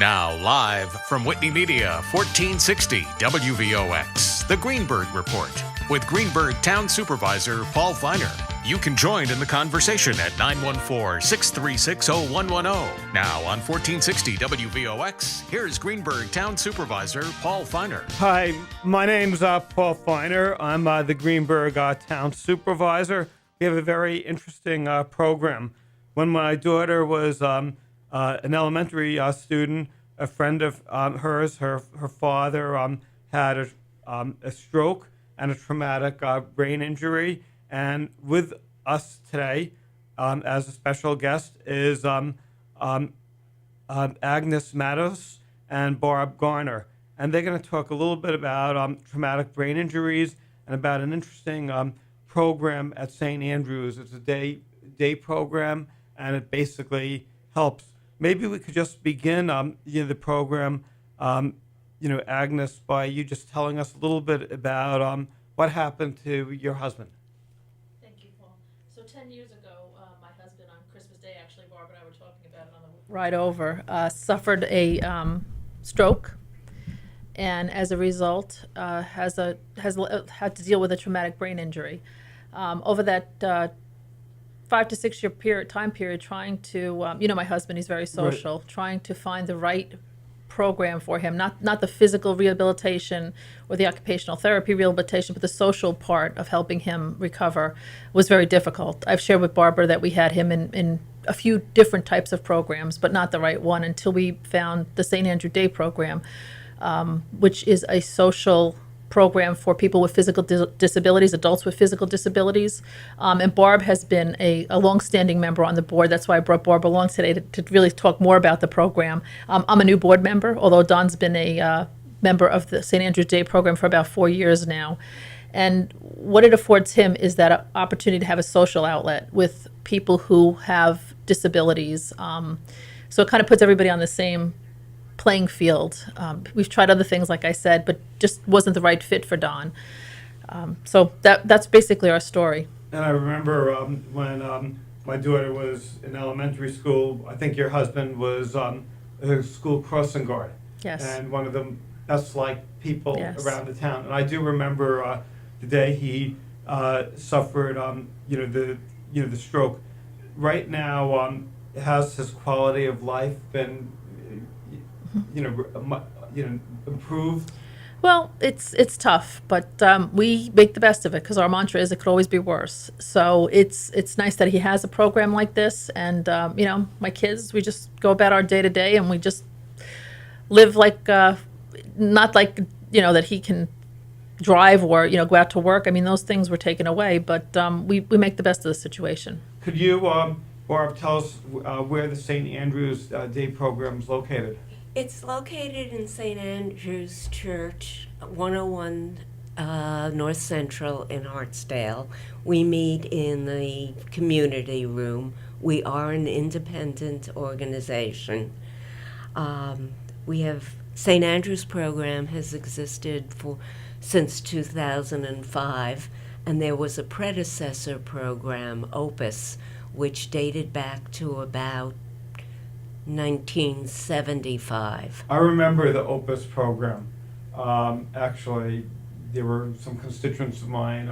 Now, live from Whitney Media, 1460 WVOX, the Greenberg Report, with Greenberg Town Supervisor Paul Feiner. You can join in the conversation at 914-636-0110. Now on 1460 WVOX, here's Greenberg Town Supervisor Paul Feiner. Hi, my name's Paul Feiner. I'm the Greenberg Town Supervisor. We have a very interesting program. When my daughter was an elementary student, a friend of hers, her father had a stroke and a traumatic brain injury. And with us today, as a special guest, is Agnes Mattos and Barb Garner. And they're going to talk a little bit about traumatic brain injuries and about an interesting program at St. Andrews. It's a day program, and it basically helps. Maybe we could just begin the program, Agnes, by you just telling us a little bit about what happened to your husband. 10 years ago, my husband on Christmas Day, actually, Barb and I were talking about it on the ride over, suffered a stroke, and as a result, has had to deal with a traumatic brain injury. Over that 5 to 6 year time period, trying to, my husband, he's very social, right. Trying to find the right program for him, not the physical rehabilitation or the occupational therapy rehabilitation, but the social part of helping him recover was very difficult. I've shared with Barbara that we had him in a few different types of programs, but not the right one until we found the St. Andrew Day program, which is a social program for people with physical disabilities, adults with physical disabilities. And Barb has been a longstanding member on the board. That's why I brought Barb along today to really talk more about the program. I'm a new board member, although Don's been a member of the St. Andrews Day program for about 4 years now. And what it affords him is that opportunity to have a social outlet with people who have disabilities. So it kind of puts everybody on the same playing field. We've tried other things, like I said, but just wasn't the right fit for Don. So that's basically our story. And I remember when my daughter was in elementary school, I think your husband was a school crossing guard. Yes. And one of the best liked people Yes. around the town. And I do remember the day he suffered the stroke. Right now, has his quality of life been improved? Well, it's tough, but we make the best of it because our mantra is it could always be worse. So it's nice that he has a program like this, and my kids, we just go about our day to day, and we just live like not like that he can drive or go out to work. I mean, those things were taken away, but we make the best of the situation. Could you, Barb, tell us where the St. Andrews Day program is located? It's located in St. Andrew's Church, 101 North Central in Hartsdale. We meet in the community room. We are an independent organization. We have St. Andrew's program has existed since 2005, and there was a predecessor program, Opus, which dated back to about 1975. I remember the Opus program. Actually, there were some constituents of mine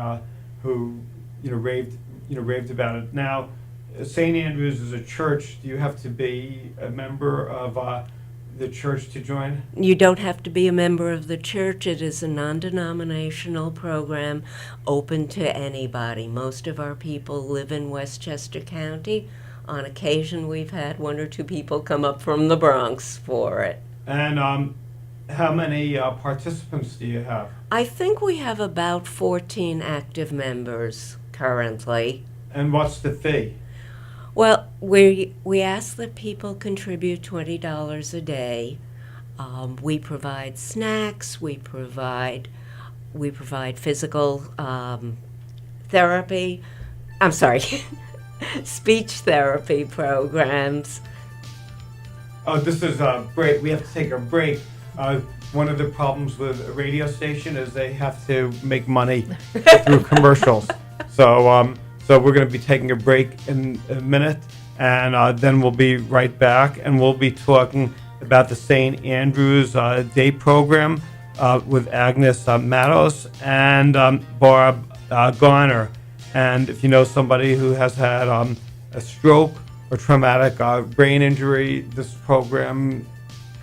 who raved about it. Now, St. Andrews is a church. Do you have to be a member of the church to join? You don't have to be a member of the church. It is a non-denominational program open to anybody. Most of our people live in Westchester County. On occasion, we've had 1 or 2 people come up from the Bronx for it. And how many participants do you have? I think we have about 14 active members currently. And what's the fee? Well, we ask that people contribute $20 a day. We provide snacks. We provide physical therapy. I'm sorry. Speech therapy programs. Oh, this is a break. We have to take a break. One of the problems with a radio station is they have to make money through commercials. So we're going to be taking a break in a minute, and then we'll be right back, and we'll be talking about the St. Andrew's Day program with Agnes Mattos and Barb Garner. And if you know somebody who has had a stroke or traumatic brain injury, this program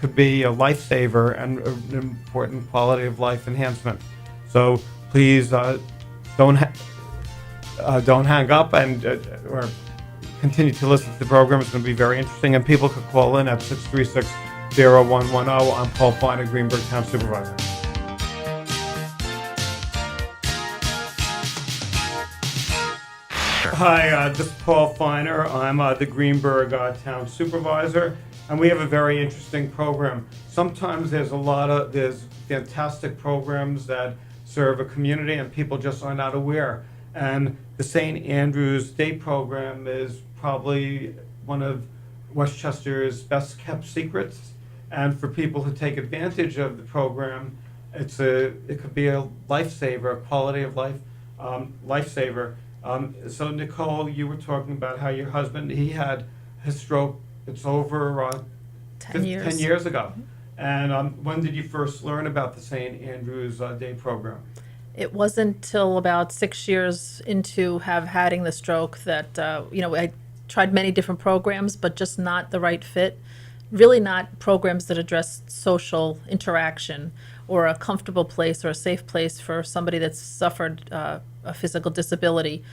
could be a lifesaver and an important quality of life enhancement. So please don't hang up and or continue to listen to the program. It's going to be very interesting, and people could call in at 636-0110. I'm Paul Feiner, Greenberg Town Supervisor. Hi, this is Paul Feiner. I'm the Greenberg Town Supervisor, and we have a very interesting program. Sometimes there's fantastic programs that serve a community, and people just are not aware. And the St. Andrew's Day program is probably one of Westchester's best kept secrets. And for people who take advantage of the program, it could be a lifesaver, a quality of life lifesaver. So Nicole, you were talking about how your husband, he had his stroke. It's over 10 years ago. And when did you first learn about the St. Andrew's Day program? It wasn't until about 6 years into having the stroke that, I tried many different programs, but just not the right fit. Really not programs that address social interaction or a comfortable place or a safe place for somebody that's suffered a physical disability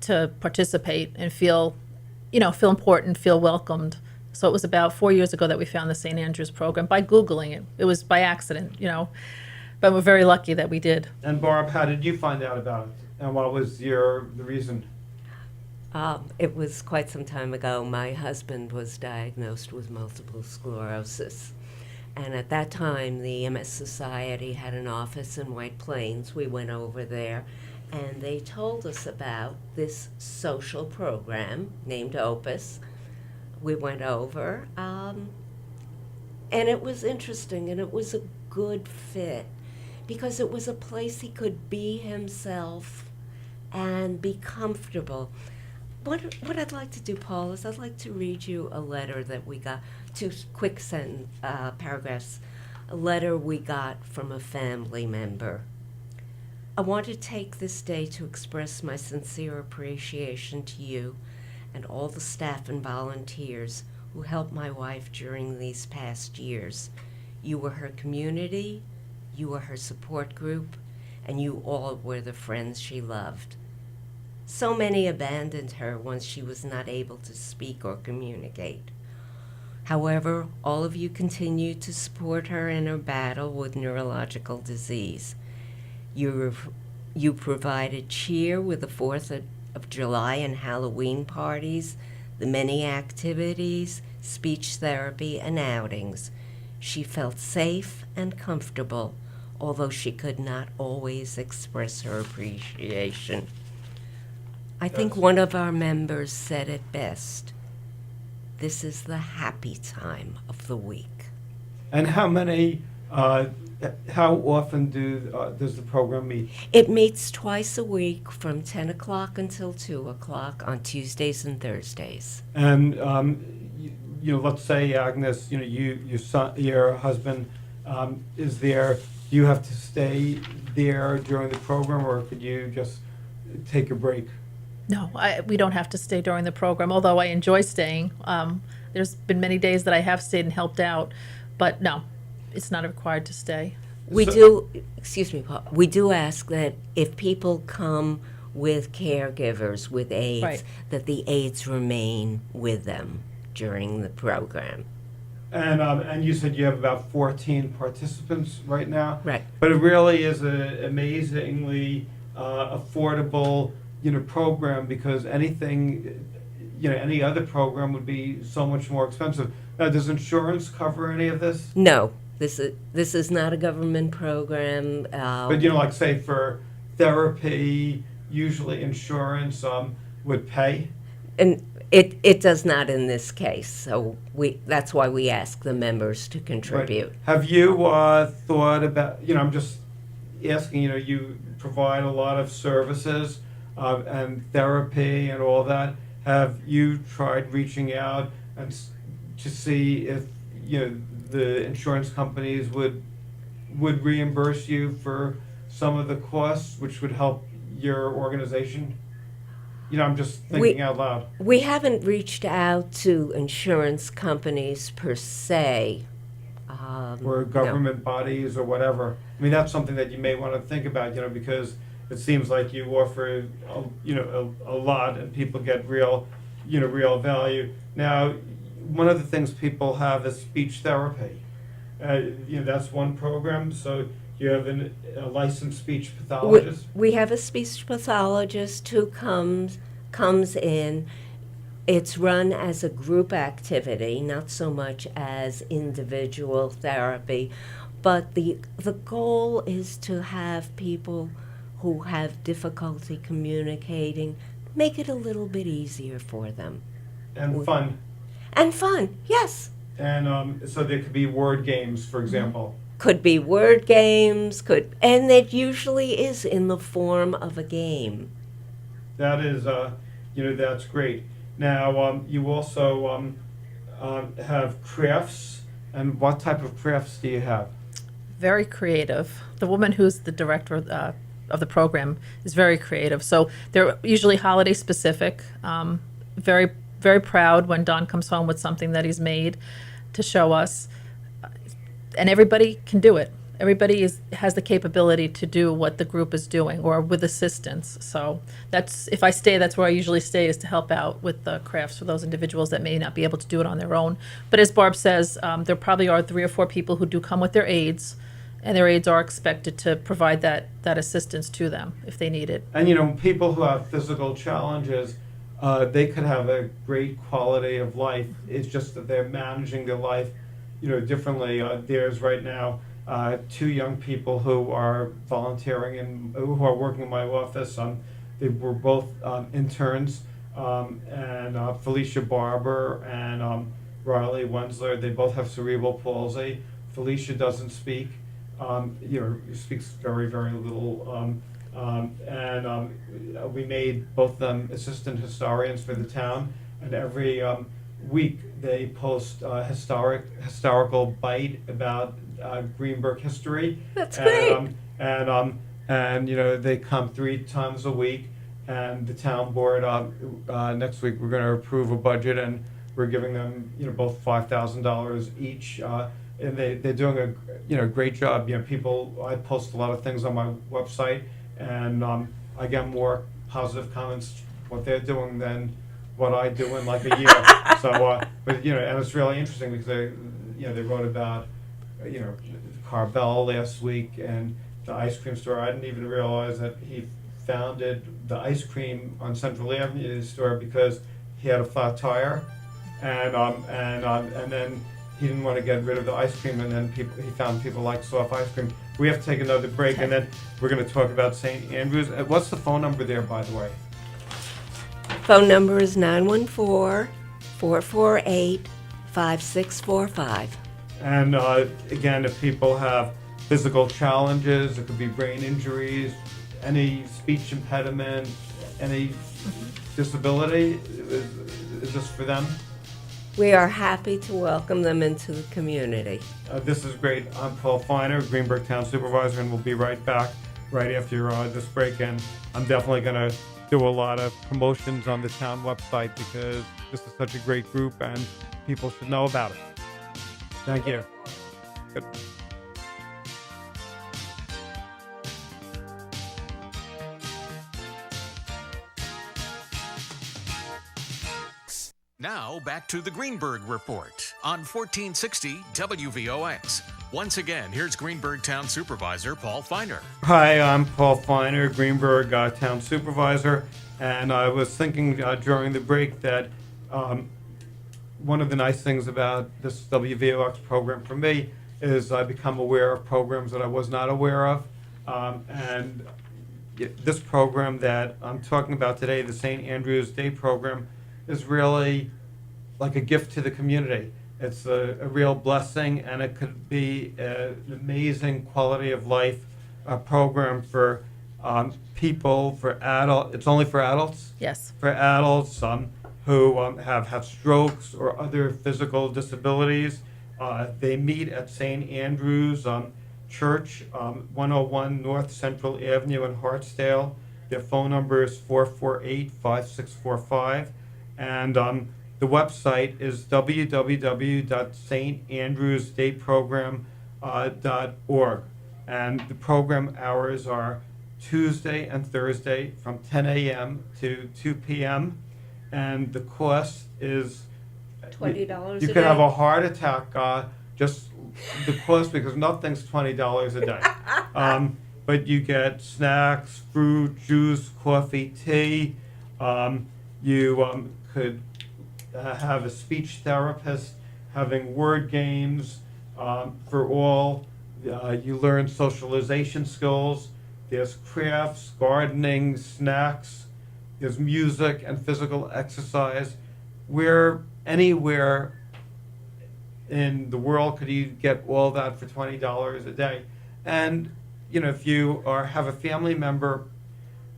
to participate and feel important, feel welcomed. So it was about 4 years ago that we found the St. Andrew's program by Googling it. It was by accident, but we're very lucky that we did. And Barb, how did you find out about it? And what was the reason? It was quite some time ago. My husband was diagnosed with multiple sclerosis. And at that time, the MS Society had an office in White Plains. We went over there, and they told us about this social program named Opus. We went over, and it was interesting, and it was a good fit because it was a place he could be himself and be comfortable. What I'd like to do, Paul, is I'd like to read you a letter that we got, two quick paragraphs, a letter we got from a family member. I want to take this day to express my sincere appreciation to you and all the staff and volunteers who helped my wife during these past years. You were her community, you were her support group, and you all were the friends she loved. So many abandoned her once she was not able to speak or communicate. However, all of you continued to support her in her battle with neurological disease. You provided cheer with the 4th of July and Halloween parties, the many activities, speech therapy, and outings. She felt safe and comfortable, although she could not always express her appreciation. I think one of our members said it best. This is the happy time of the week. And how often does the program meet? It meets twice a week from 10 o'clock until 2 o'clock on Tuesdays and Thursdays. And, let's say, Agnes, your husband is there. Do you have to stay there during the program, or could you just take a break? No, we don't have to stay during the program, although I enjoy staying. There's been many days that I have stayed and helped out, but no, it's not required to stay. We do ask that if people come with caregivers, with aides, Right. that the aides remain with them during the program. And you said you have about 14 participants right now? Right. But it really is an amazingly affordable program, because anything, any other program would be so much more expensive. Now, does insurance cover any of this? No, this is not a government program. But like say for therapy, usually insurance would pay. And it does not in this case. So that's why we ask the members to contribute. Right. Have you thought about? I'm just asking. You provide a lot of services and therapy and all that. Have you tried reaching out and to see if the insurance companies would reimburse you for some of the costs, which would help your organization? I'm just thinking out loud. We haven't reached out to insurance companies per se. Or No. government bodies or whatever. I mean, that's something that you may want to think about, because it seems like you offer, a lot, and people get real value. Now, one of the things people have is speech therapy. That's one program. So you have a licensed speech pathologist. We have a speech pathologist who comes in. It's run as a group activity, not so much as individual therapy. But the goal is to have people who have difficulty communicating, make it a little bit easier for them. And fun. And fun, yes. And so there could be word games, for example. Could be word games, and it usually is in the form of a game. That is, that's great. Now, you also have crafts, and what type of crafts do you have? Very creative. The woman who's the director of the program is very creative. So they're usually holiday specific. Very, very proud when Don comes home with something that he's made to show us. And everybody can do it. Everybody has the capability to do what the group is doing, or with assistance. So if I stay, that's where I usually stay, is to help out with the crafts for those individuals that may not be able to do it on their own. But as Barb says, there probably are 3 or 4 people who do come with their aides, and their aides are expected to provide that assistance to them if they need it. And people who have physical challenges, they could have a great quality of life. It's just that they're managing their life, differently. There's right now 2 young people who are volunteering and who are working in my office. They were both interns, and Felicia Barber and Riley Wensler. They both have cerebral palsy. Felicia doesn't speak. Speaks very, very little. And we made both of them assistant historians for the town, and every week they post historical bite about Greenberg history. That's great. And they come 3 times a week, and the town board next week we're going to approve a budget, and we're giving them both $5,000 each. And they're doing a great job. I post a lot of things on my website, and I get more positive comments what they're doing than what I do in like a year. So, but and it's really interesting because they wrote about Carvel last week and the ice cream store. I didn't even realize that he founded the ice cream on Central Avenue store because he had a flat tire, and then he didn't want to get rid of the ice cream, and then he found people like soft ice cream. We have to take another break, and then we're going to talk about St. Andrews. What's the phone number there, by the way? Phone number is 914-448-5645. And again, if people have physical challenges, it could be brain injuries, any speech impediment, any disability, is this for them? We are happy to welcome them into the community. This is great. I'm Paul Feiner, Greenberg Town Supervisor, and we'll be right back right after this break. And I'm definitely going to do a lot of promotions on the town website because this is such a great group and people should know about it. Thank you. Good. Now back to the Greenberg Report on 1460 WVOX. Once again, here's Greenberg Town Supervisor Paul Feiner. Hi, I'm Paul Feiner, Greenberg Town Supervisor, and I was thinking during the break that one of the nice things about this WVOX program for me is I become aware of programs that I was not aware of, and this program that I'm talking about today, the St. Andrews Day program, is really like a gift to the community. It's a real blessing, and it could be an amazing quality of life program for people, for adults. It's only for adults? Yes. For adults who have strokes or other physical disabilities. They meet at St. Andrew's Church, 101 North Central Avenue in Hartsdale. Their phone number is 448-5645. And the website is www.standrewsdayprogram.org. And the program hours are Tuesday and Thursday from 10 a.m. to 2 p.m. And the cost is $20 You a could have day? a heart attack just the cost, because nothing's $20 a day. But you get snacks, fruit, juice, coffee, tea. You could have a speech therapist, having word games for all. You learn socialization skills. There's crafts, gardening, snacks. There's music and physical exercise. Where anywhere in the world could you get all that for $20 a day? And if you have a family member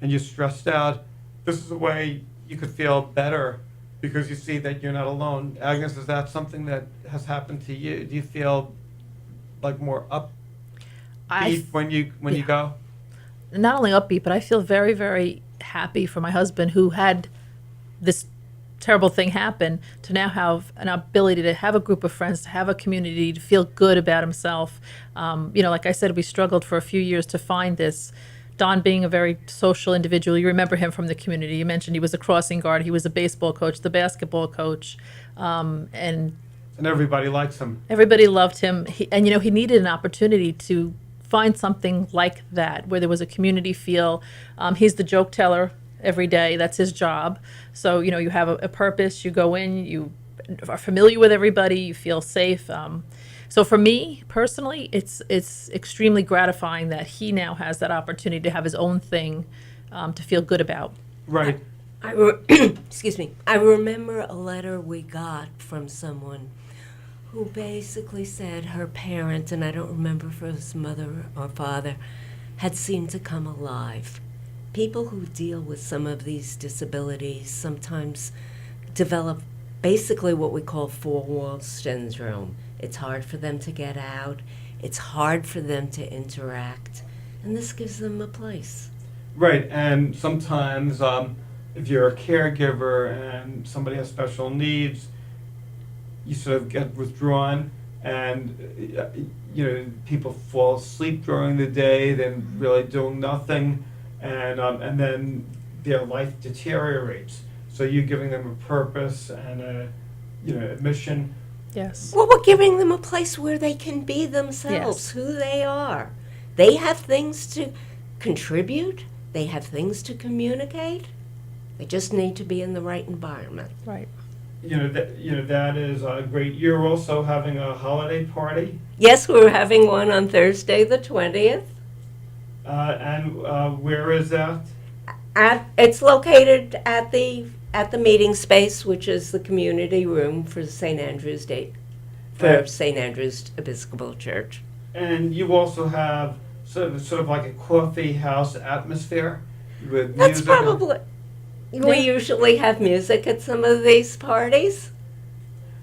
and you're stressed out, this is a way you could feel better, because you see that you're not alone. Agnes, is that something that has happened to you? Do you feel like more upbeat when you go? Not only upbeat, but I feel very, very happy for my husband, who had this terrible thing happen, to now have an ability to have a group of friends, to have a community, to feel good about himself. Like I said, we struggled for a few years to find this. Don being a very social individual, you remember him from the community. You mentioned he was a crossing guard, he was a baseball coach, the basketball coach, and everybody likes him. Everybody loved him. He needed an opportunity to find something like that, where there was a community feel. He's the joke teller every day. That's his job. So, you have a purpose. You go in, you are familiar with everybody, you feel safe. So for me personally, it's extremely gratifying that he now has that opportunity to have his own thing to feel good about. Right. Excuse me. I remember a letter we got from someone who basically said her parent, and I don't remember if it was mother or father, had seemed to come alive. People who deal with some of these disabilities sometimes develop basically what we call four-wall syndrome. It's hard for them to get out. It's hard for them to interact. And this gives them a place. Right, and sometimes if you're a caregiver and somebody has special needs, you sort of get withdrawn, and people fall asleep during the day, then really doing nothing, and then their life deteriorates. So you're giving them a purpose and a mission. Yes. Well, we're giving them a place where they can be themselves, Yes. who they are. They have things to contribute. They have things to communicate. They just need to be in the right environment. Right. That is great. You're also having a holiday party. Yes, we're having one on Thursday the 20th. And where is that? It's located at the meeting space, which is the community room for St. Andrew's Day, for St. Andrew's Episcopal Church. And you also have sort of like a coffee house atmosphere with That's music. probably. We usually have music at some of these parties.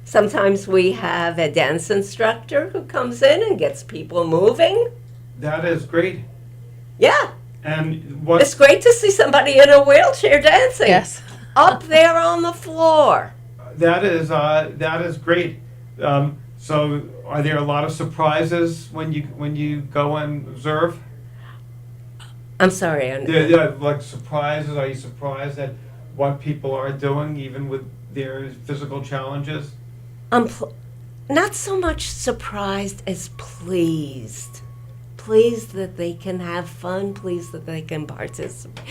Sometimes we have a dance instructor who comes in and gets people moving. That is great. Yeah. And It's great to see somebody in a wheelchair dancing. Yes. Up there on the floor. that is great. So are there a lot of surprises when you go and observe? I'm sorry. Yeah, like surprises. Are you surprised at what people are doing, even with their physical challenges? I'm not so much surprised as pleased. Pleased that they can have fun. Pleased that they can participate.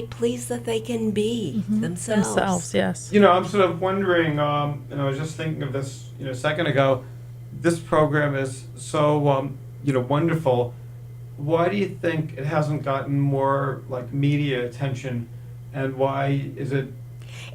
Pleased that they can be themselves. Themselves, yes. I'm sort of wondering, and I was just thinking of this, a second ago. This program is so, wonderful. Why do you think it hasn't gotten more media attention, and why is it?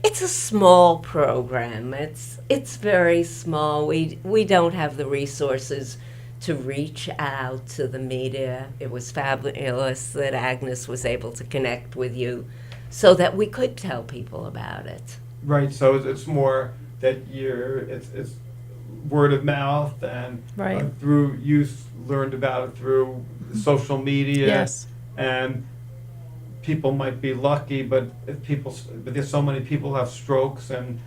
It's a small program. It's very small. We don't have the resources to reach out to the media. It was fabulous that Agnes was able to connect with you so that we could tell people about it. Right. So it's more that it's word of mouth and Right. through youth learned about it through social media. Yes. And people might be lucky, but but there's so many people who have strokes and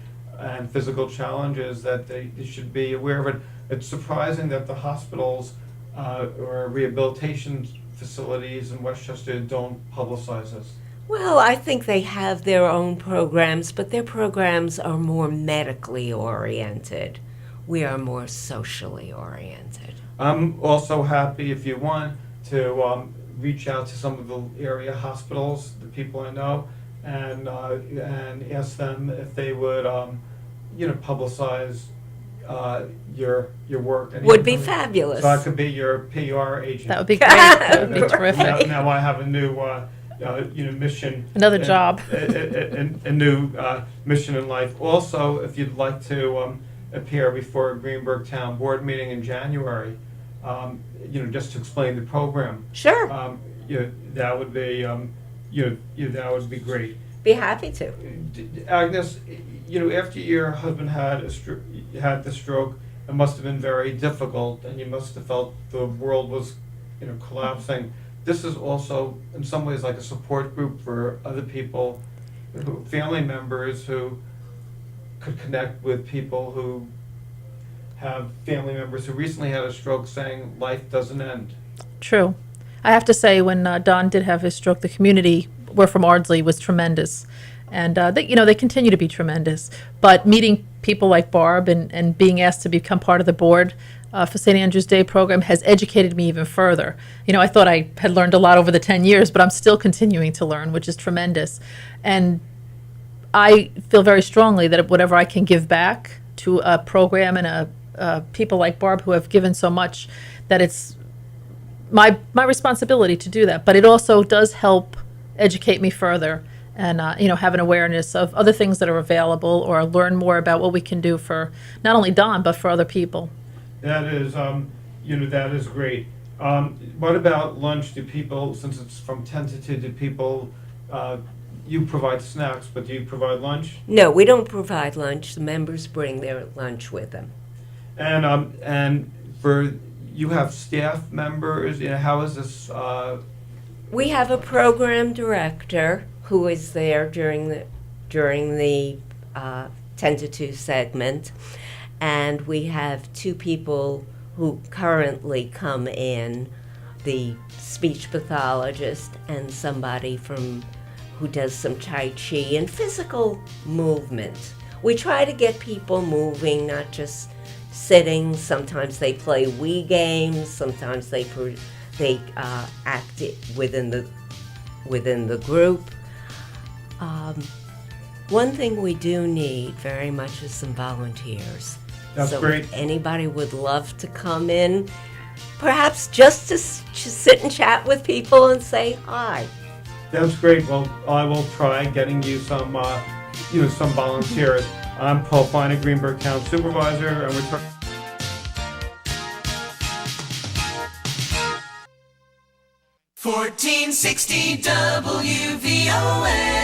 physical challenges that they should be aware of it. It's surprising that the hospitals or rehabilitation facilities in Westchester don't publicize this. Well, I think they have their own programs, but their programs are more medically oriented. We are more socially oriented. I'm also happy if you want to reach out to some of the area hospitals, the people I know, and ask them if they would, publicize your work. And Would be even- fabulous. So I could be your PR agent. That would be great. That would be Now, terrific. now I have a new, mission. Another job. A new mission in life. Also, if you'd like to appear before a Greenberg Town Board meeting in January, just to explain the program. Sure, That would be, that would be great. be happy to. Agnes, after your husband had had the stroke, it must have been very difficult, and you must have felt the world was, collapsing. This is also, in some ways, like a support group for other people, family members who could connect with people who have family members who recently had a stroke, saying life doesn't end. True. I have to say, when Don did have his stroke, the community, we're from Ardsley, was tremendous. And, they continue to be tremendous. But meeting people like Barb and being asked to become part of the board for St. Andrew's Day program has educated me even further. I thought I had learned a lot over the 10 years, but I'm still continuing to learn, which is tremendous. And I feel very strongly that whatever I can give back to a program and people like Barb who have given so much, that it's my responsibility to do that. But it also does help educate me further and, have an awareness of other things that are available, or learn more about what we can do for not only Don, but for other people. That is, that is great. What about lunch? Do people, since it's from 10 to 2, do people, you provide snacks, but do you provide lunch? No, we don't provide lunch. The members bring their lunch with them. And for, you have staff members, how is this, We have a program director who is there during the 10 to 2 segment, and we have 2 people who currently come in, the speech pathologist and somebody who does some Tai Chi and physical movement. We try to get people moving, not just sitting. Sometimes they play Wii games, sometimes they act within the group. One thing we do need very much is some volunteers. That's so great. If anybody would love to come in, perhaps just to sit and chat with people and say hi. That's great. Well, I will try getting you some, some volunteers. I'm Paul Feiner, Greenberg Town Supervisor, and we're talking. $14.60 WVOX.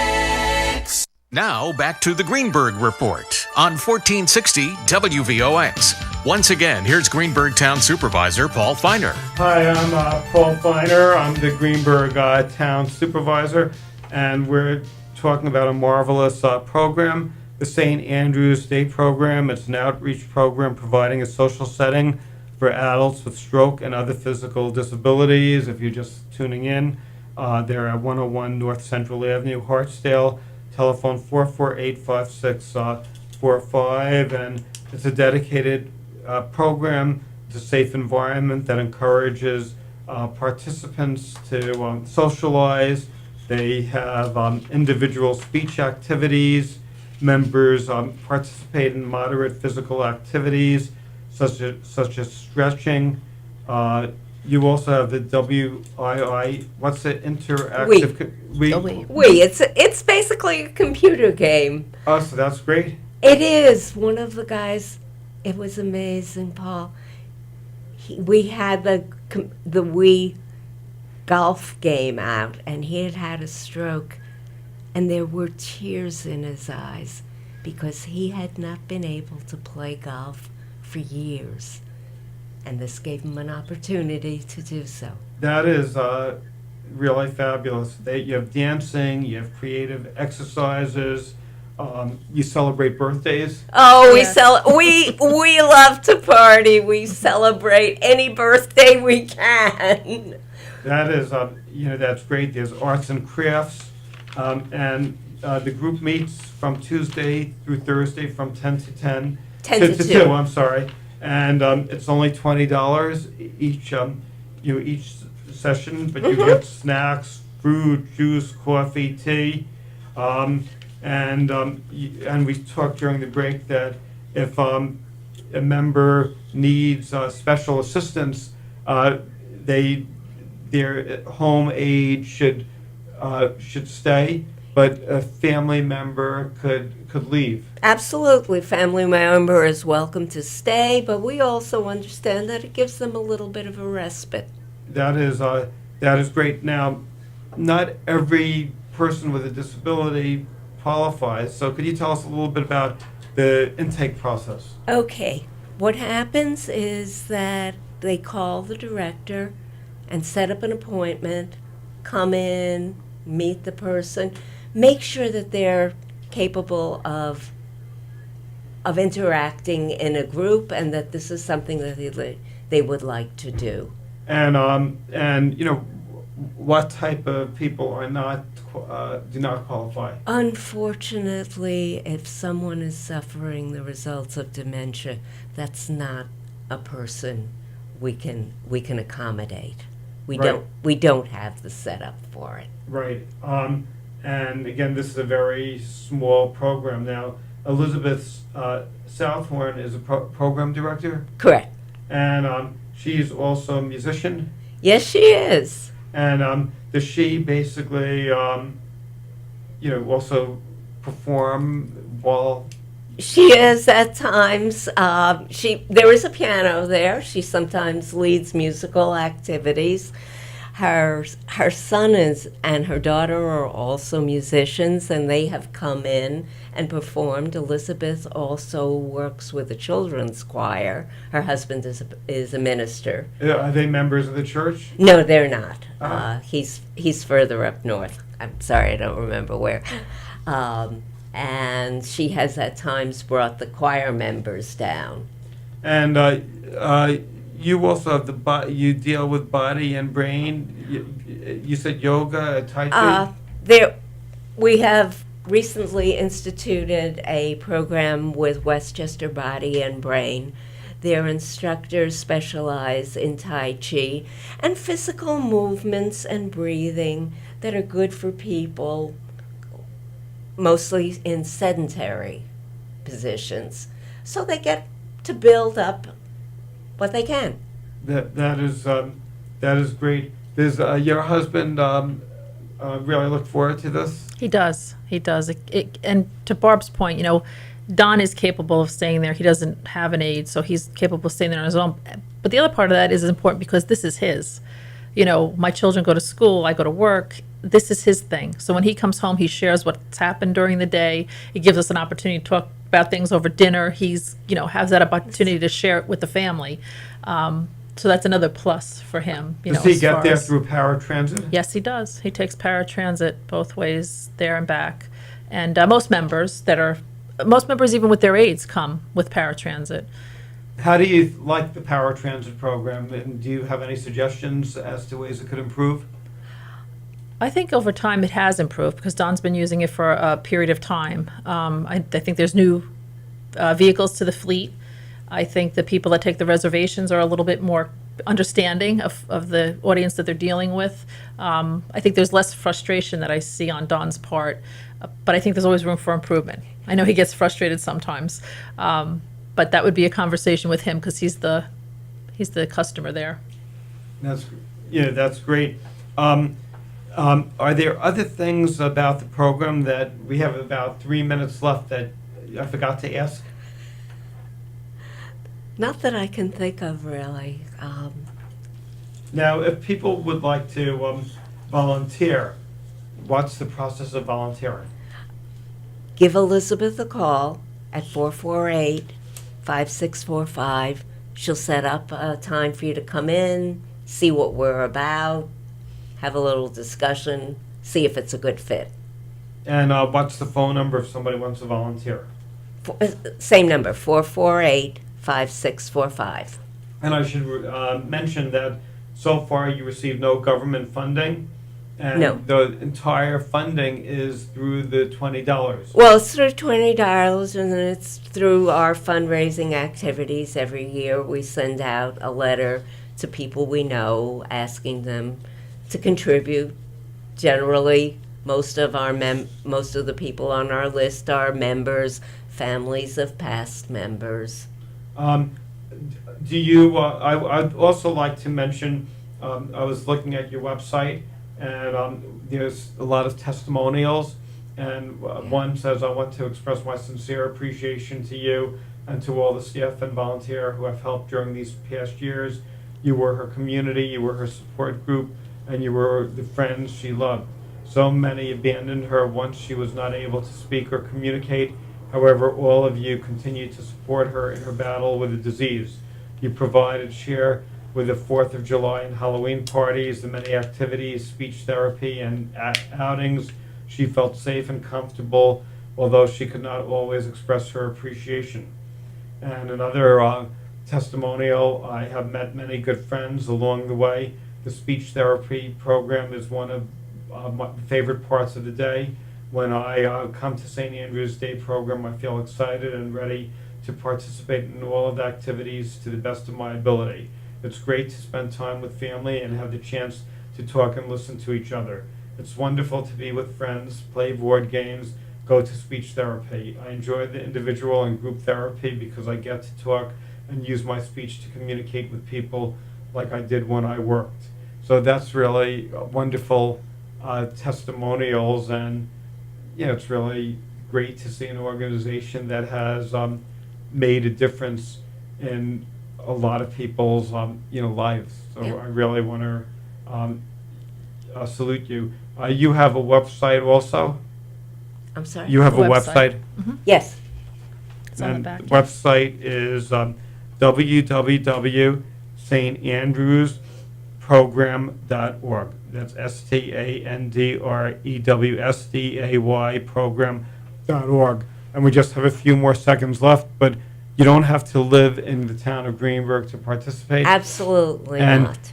Now back to the Greenberg Report on 1460 WVOX. Once again, here's Greenberg Town Supervisor Paul Feiner. Hi, I'm Paul Feiner. I'm the Greenberg Town Supervisor, and we're talking about a marvelous program, the St. Andrew's Day program. It's an outreach program providing a social setting for adults with stroke and other physical disabilities. If you're just tuning in, they're at 101 North Central Avenue, Hartsdale. Telephone 448-5645, and it's a dedicated program. It's a safe environment that encourages participants to socialize. They have individual speech activities. Members participate in moderate physical activities such as stretching. You also have the WII. What's the interactive? It's basically a computer game. Oh, so that's great. It is. One of the guys, it was amazing, Paul. We had the Wii golf game out, and he had had a stroke, and there were tears in his eyes because he had not been able to play golf for years. And this gave them an opportunity to do so. That is really fabulous. You have dancing, you have creative exercises, you celebrate birthdays. Oh, Yes. we love to party. We celebrate any birthday we can. That is, that's great. There's arts and crafts, and the group meets from Tuesday through Thursday from 10 to 10. 10 to 2. I'm sorry. And it's only $20 each, each session, but you get snacks, food, juice, coffee, tea, and we talked during the break that if a member needs special assistance, their home aide should stay, but a family member could leave. Absolutely. Family member is welcome to stay, but we also understand that it gives them a little bit of a respite. That is great. Now, not every person with a disability qualifies, so could you tell us a little bit about the intake process? Okay. What happens is that they call the director and set up an appointment, come in, meet the person, make sure that they're capable of interacting in a group and that this is something that they would like to do. And what type of people are not do not qualify? Unfortunately, if someone is suffering the results of dementia, that's not a person we can accommodate. We don't have the setup for it. Right. And again, this is a very small program. Now, Elizabeth Southhorn is a program director, Correct. and she's also a musician. Yes, she is. And does she basically, also perform while? She is at times. There is a piano there. She sometimes leads musical activities. Her son and her daughter are also musicians, and they have come in and performed. Elizabeth also works with the children's choir. Her husband is a minister. Are they members of the church? No, they're not. Uh-huh. He's further up north. I'm sorry, I don't remember where. And she has at times brought the choir members down. And you also have you deal with body and brain. You said yoga, Tai Chi? We have recently instituted a program with Westchester Body and Brain. Their instructors specialize in Tai Chi and physical movements and breathing that are good for people, mostly in sedentary positions. So they get to build up what they can. That is great. Does your husband really look forward to this? He does. And to Barb's point, Don is capable of staying there. He doesn't have an aide, so he's capable of staying there on his own. But the other part of that is important because this is his. My children go to school, I go to work. This is his thing. So when he comes home, he shares what's happened during the day. He gives us an opportunity to talk about things over dinner. He's, has that opportunity to share it with the family. So that's another plus for him. Does he as get far there as- through paratransit? Yes, he does. He takes paratransit both ways, there and back. And most members, even with their aides, come with paratransit. How do you like the paratransit program, and do you have any suggestions as to ways it could improve? I think over time it has improved because Don's been using it for a period of time. I think there's new vehicles to the fleet. I think the people that take the reservations are a little bit more understanding of the audience that they're dealing with. I think there's less frustration that I see on Don's part, but I think there's always room for improvement. I know he gets frustrated sometimes, but that would be a conversation with him because he's the customer there. That's great. Are there other things about the program that we have about 3 minutes left that I forgot to ask? Not that I can think of, really. Now, if people would like to volunteer, what's the process of volunteering? Give Elizabeth a call at 5645. She'll set up a time for you to come in, see what we're about, have a little discussion, see if it's a good fit. And what's the phone number if somebody wants to volunteer? Same number, 448-5645. And I should mention that so far you received no government funding. And No. the entire funding is through the $20. Well, it's through $20, and then it's through our fundraising activities. Every year we send out a letter to people we know asking them to contribute. Generally, most of the people on our list are members, families of past members. Do you? I'd also like to mention. I was looking at your website, and there's a lot of testimonials. And one says, "I want to express my sincere appreciation to you and to all the staff and volunteer who have helped during these past years. You were her community, you were her support group, and you were the friends she loved. So many abandoned her once she was not able to speak or communicate. However, all of you continued to support her in her battle with the disease. You provided share with the 4th of July and Halloween parties, the many activities, speech therapy, and outings. She felt safe and comfortable, although she could not always express her appreciation." And another testimonial, "I have met many good friends along the way. The speech therapy program is one of my favorite parts of the day. When I come to St. Andrew's Day program, I feel excited and ready to participate in all of the activities to the best of my ability. It's great to spend time with family and have the chance to talk and listen to each other. It's wonderful to be with friends, play board games, go to speech therapy. I enjoy the individual and group therapy because I get to talk and use my speech to communicate with people like I did when I worked." So that's really wonderful testimonials, and it's really great to see an organization that has made a difference in a lot of people's lives. So Yeah. I really want to salute you. You have a website also? I'm sorry? You have a Website. website? Yes. It's on the And back. the website is www.standrewsprogram.org. That's STANDREWSDAY program.org. And we just have a few more seconds left, but you don't have to live in the town of Greenburgh to participate. Absolutely And- not.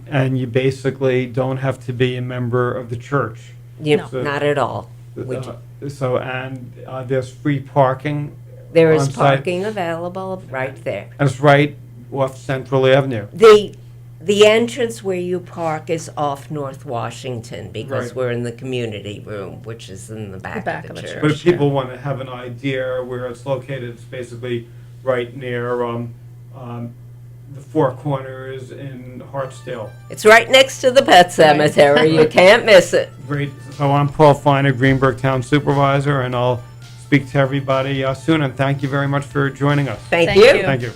And you basically don't have to be a member of the church. No. Not at all. We There's free parking. There is on site. parking available right there. And it's right off Central Avenue. The entrance where you park is off North Washington because Right. we're in the community room, which is in the back of the church. But if people want to have an idea where it's located, it's basically right near the Four Corners in Hartsdale. It's right next to the pet cemetery. You can't miss it. Great. So I'm Paul Feiner, Greenburgh Town Supervisor, and I'll speak to everybody soon. And thank you very much for joining us. Thank Thank you. you. Thank you.